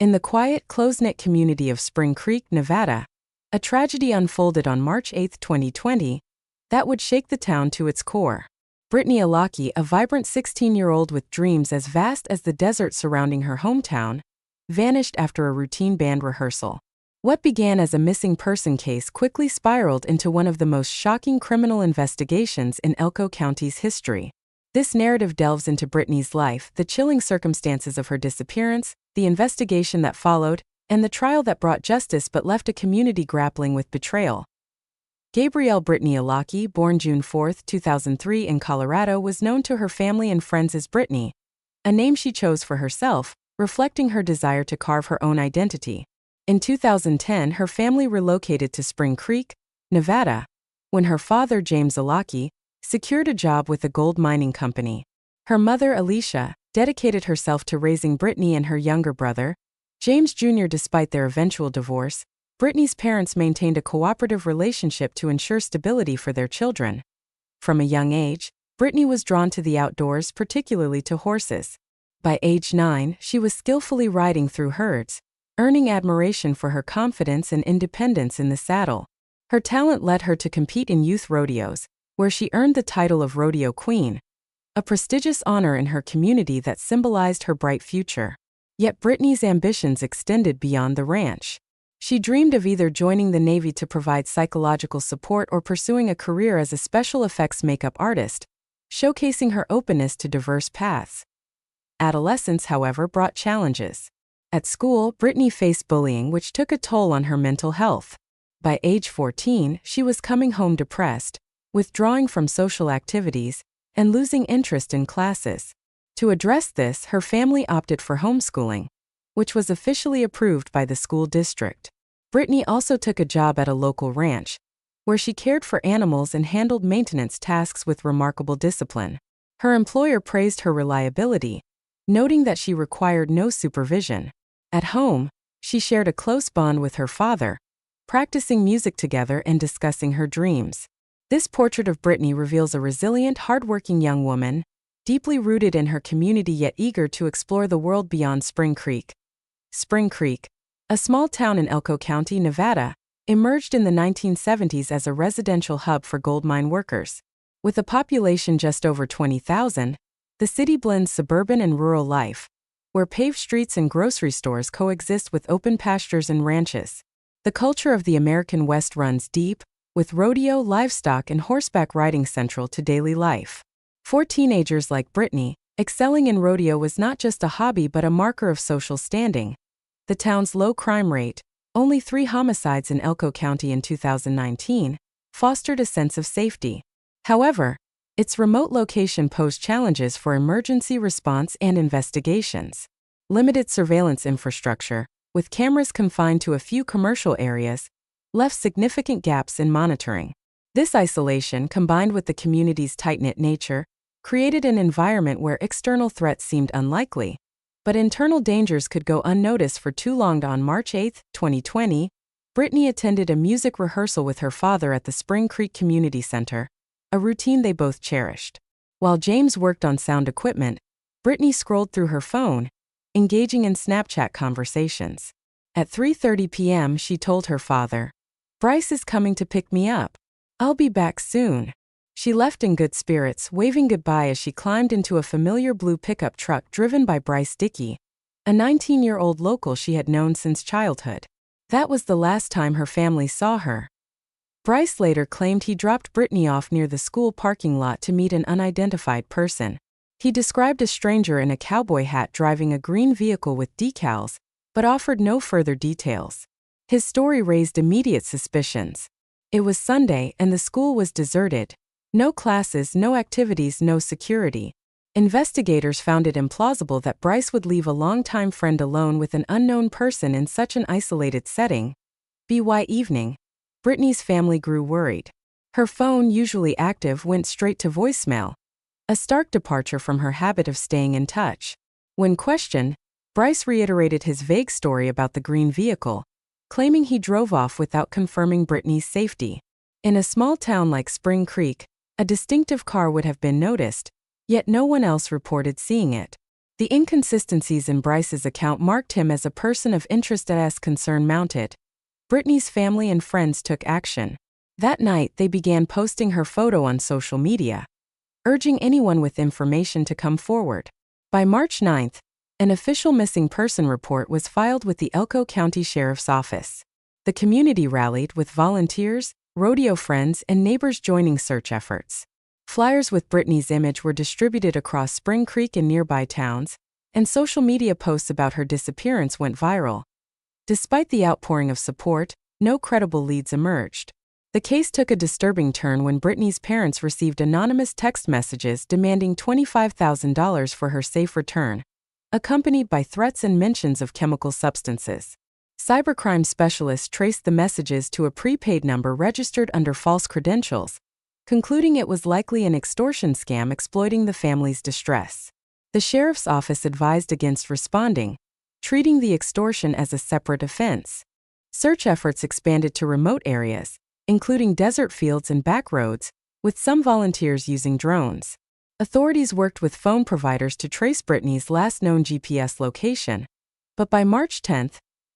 In the quiet, close-knit community of Spring Creek, Nevada, a tragedy unfolded on March 8, 2020, that would shake the town to its core. Brittany Alaki, a vibrant 16-year-old with dreams as vast as the desert surrounding her hometown, vanished after a routine band rehearsal. What began as a missing person case quickly spiraled into one of the most shocking criminal investigations in Elko County's history. This narrative delves into Brittany's life, the chilling circumstances of her disappearance, the investigation that followed, and the trial that brought justice but left a community grappling with betrayal. Gabrielle Brittany Alaki, born June 4, 2003 in Colorado, was known to her family and friends as Brittany, a name she chose for herself, reflecting her desire to carve her own identity. In 2010, her family relocated to Spring Creek, Nevada, when her father, James Alaki, secured a job with a gold mining company. Her mother, Alicia, dedicated herself to raising Brittany and her younger brother, James Jr. Despite their eventual divorce, Brittany's parents maintained a cooperative relationship to ensure stability for their children. From a young age, Brittany was drawn to the outdoors, particularly to horses. By age 9, she was skillfully riding through herds, earning admiration for her confidence and independence in the saddle. Her talent led her to compete in youth rodeos, where she earned the title of Rodeo Queen, a prestigious honor in her community that symbolized her bright future. Yet Brittany's ambitions extended beyond the ranch. She dreamed of either joining the Navy to provide psychological support or pursuing a career as a special effects makeup artist, showcasing her openness to diverse paths. Adolescence, however, brought challenges. At school, Brittany faced bullying, which took a toll on her mental health. By age 14, she was coming home depressed, withdrawing from social activities, and losing interest in classes. To address this, her family opted for homeschooling, which was officially approved by the school district. Brittany also took a job at a local ranch, where she cared for animals and handled maintenance tasks with remarkable discipline. Her employer praised her reliability, noting that she required no supervision. At home, she shared a close bond with her father, practicing music together and discussing her dreams. This portrait of Brittany reveals a resilient, hardworking young woman, deeply rooted in her community yet eager to explore the world beyond Spring Creek. Spring Creek, a small town in Elko County, Nevada, emerged in the 1970s as a residential hub for gold mine workers. With a population just over 20,000, the city blends suburban and rural life, where paved streets and grocery stores coexist with open pastures and ranches. The culture of the American West runs deep, with rodeo, livestock, and horseback riding central to daily life. For teenagers like Brittany, excelling in rodeo was not just a hobby but a marker of social standing. The town's low crime rate, only 3 homicides in Elko County in 2019, fostered a sense of safety. However, its remote location posed challenges for emergency response and investigations. Limited surveillance infrastructure, with cameras confined to a few commercial areas, left significant gaps in monitoring. This isolation, combined with the community's tight-knit nature, created an environment where external threats seemed unlikely, but internal dangers could go unnoticed for too long. On March 8, 2020, Brittany attended a music rehearsal with her father at the Spring Creek Community Center, a routine they both cherished. While James worked on sound equipment, Brittany scrolled through her phone, engaging in Snapchat conversations. At 3:30 p.m., she told her father, "Bryce is coming to pick me up. I'll be back soon." She left in good spirits, waving goodbye as she climbed into a familiar blue pickup truck driven by Bryce Dickey, a 19-year-old local she had known since childhood. That was the last time her family saw her. Bryce later claimed he dropped Brittany off near the school parking lot to meet an unidentified person. He described a stranger in a cowboy hat driving a green vehicle with decals, but offered no further details. His story raised immediate suspicions. It was Sunday and the school was deserted. No classes, no activities, no security. Investigators found it implausible that Bryce would leave a longtime friend alone with an unknown person in such an isolated setting. By evening, Brittany's family grew worried. Her phone, usually active, went straight to voicemail, a stark departure from her habit of staying in touch. When questioned, Bryce reiterated his vague story about the green vehicle, claiming he drove off without confirming Brittany's safety. In a small town like Spring Creek, a distinctive car would have been noticed, yet no one else reported seeing it. The inconsistencies in Bryce's account marked him as a person of interest as concern mounted. Britney's family and friends took action. That night, they began posting her photo on social media, urging anyone with information to come forward. By March 9, an official missing person report was filed with the Elko County Sheriff's Office. The community rallied with volunteers, rodeo friends, and neighbors joining search efforts. Flyers with Britney's image were distributed across Spring Creek and nearby towns, and social media posts about her disappearance went viral. Despite the outpouring of support, no credible leads emerged. The case took a disturbing turn when Britney's parents received anonymous text messages demanding $25,000 for her safe return, accompanied by threats and mentions of chemical substances. Cybercrime specialists traced the messages to a prepaid number registered under false credentials, concluding it was likely an extortion scam exploiting the family's distress. The sheriff's office advised against responding, treating the extortion as a separate offense. Search efforts expanded to remote areas, including desert fields and back roads, with some volunteers using drones. Authorities worked with phone providers to trace Britney's last known GPS location, but by March 10,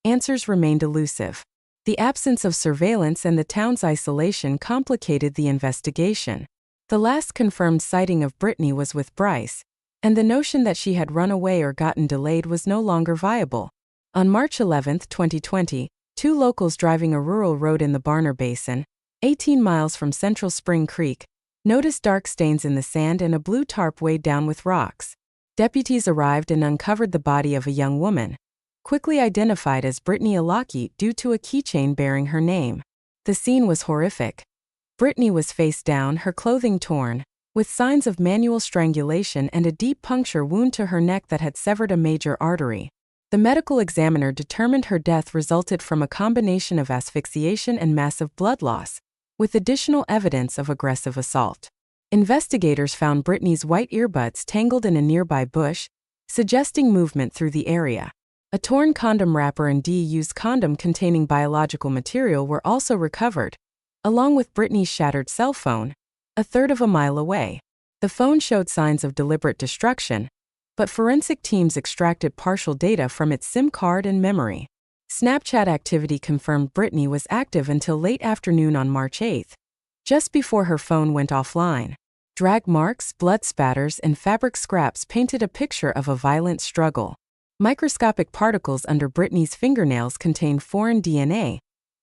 answers remained elusive. The absence of surveillance and the town's isolation complicated the investigation. The last confirmed sighting of Britney was with Bryce, and the notion that she had run away or gotten delayed was no longer viable. On March 11, 2020, two locals driving a rural road in the Barner Basin, 18 miles from Central Spring Creek, noticed dark stains in the sand and a blue tarp weighed down with rocks. Deputies arrived and uncovered the body of a young woman, quickly identified as Brittany Alaki due to a keychain bearing her name. The scene was horrific. Britney was face down, her clothing torn, with signs of manual strangulation and a deep puncture wound to her neck that had severed a major artery. The medical examiner determined her death resulted from a combination of asphyxiation and massive blood loss, with additional evidence of aggressive assault. Investigators found Britney's white earbuds tangled in a nearby bush, suggesting movement through the area. A torn condom wrapper and used condom containing biological material were also recovered, along with Britney's shattered cell phone, a third of a mile away. The phone showed signs of deliberate destruction, but forensic teams extracted partial data from its SIM card and memory. Snapchat activity confirmed Britney was active until late afternoon on March 8, just before her phone went offline. Drag marks, blood spatters, and fabric scraps painted a picture of a violent struggle. Microscopic particles under Britney's fingernails contained foreign DNA,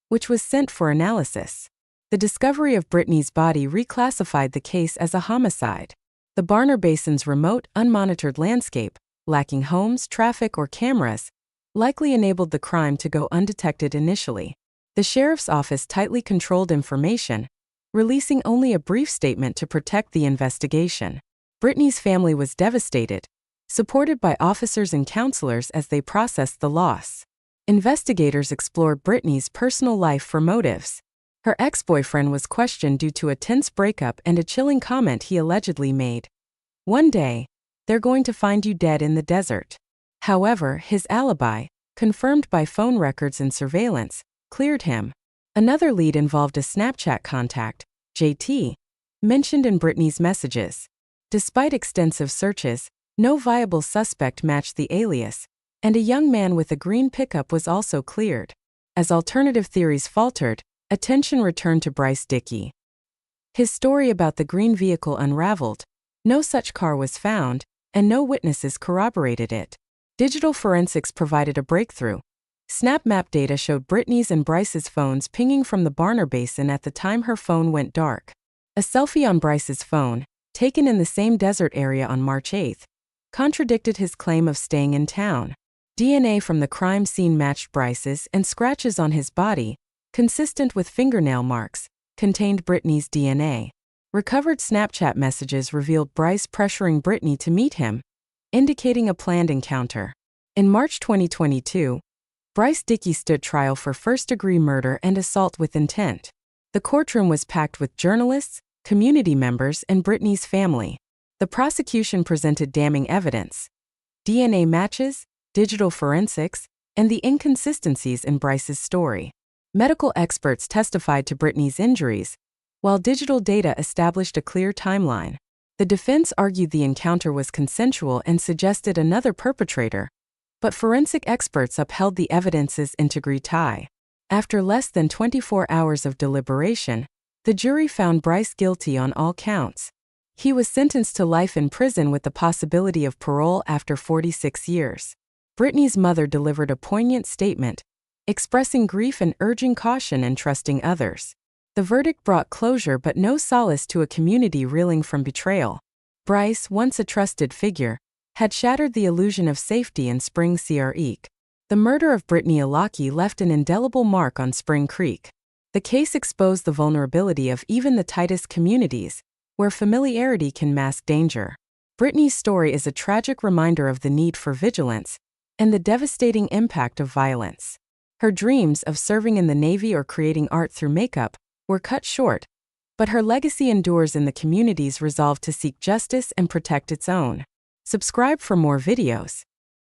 which was sent for analysis. The discovery of Britney's body reclassified the case as a homicide. The Barner Basin's remote, unmonitored landscape, lacking homes, traffic, or cameras, likely enabled the crime to go undetected initially. The sheriff's office tightly controlled information, releasing only a brief statement to protect the investigation. Britney's family was devastated, supported by officers and counselors as they processed the loss. Investigators explored Britney's personal life for motives. Her ex-boyfriend was questioned due to a tense breakup and a chilling comment he allegedly made. "One day, they're going to find you dead in the desert." However, his alibi, confirmed by phone records and surveillance, cleared him. Another lead involved a Snapchat contact, JT, mentioned in Britney's messages. Despite extensive searches, no viable suspect matched the alias, and a young man with a green pickup was also cleared. As alternative theories faltered, attention returned to Bryce Dickey. His story about the green vehicle unraveled. No such car was found, and no witnesses corroborated it. Digital forensics provided a breakthrough. SnapMap data showed Britney's and Bryce's phones pinging from the Barner Basin at the time her phone went dark. A selfie on Bryce's phone, taken in the same desert area on March 8, contradicted his claim of staying in town. DNA from the crime scene matched Bryce's, and scratches on his body, consistent with fingernail marks, contained Britney's DNA. Recovered Snapchat messages revealed Bryce pressuring Britney to meet him, indicating a planned encounter. In March 2022, Bryce Dickey stood trial for first-degree murder and assault with intent. The courtroom was packed with journalists, community members, and Britney's family. The prosecution presented damning evidence: DNA matches, digital forensics, and the inconsistencies in Bryce's story. Medical experts testified to Britney's injuries, while digital data established a clear timeline. The defense argued the encounter was consensual and suggested another perpetrator, but forensic experts upheld the evidence's integrity. After less than 24 hours of deliberation, the jury found Bryce guilty on all counts. He was sentenced to life in prison with the possibility of parole after 46 years. Brittany's mother delivered a poignant statement, expressing grief and urging caution and trusting others. The verdict brought closure but no solace to a community reeling from betrayal. Bryce, once a trusted figure, had shattered the illusion of safety in Spring Creek. The murder of Brittany Alaki left an indelible mark on Spring Creek. The case exposed the vulnerability of even the tightest communities, where familiarity can mask danger. Brittany's story is a tragic reminder of the need for vigilance and the devastating impact of violence. Her dreams of serving in the Navy or creating art through makeup were cut short, but her legacy endures in the community's resolve to seek justice and protect its own. Subscribe for more videos.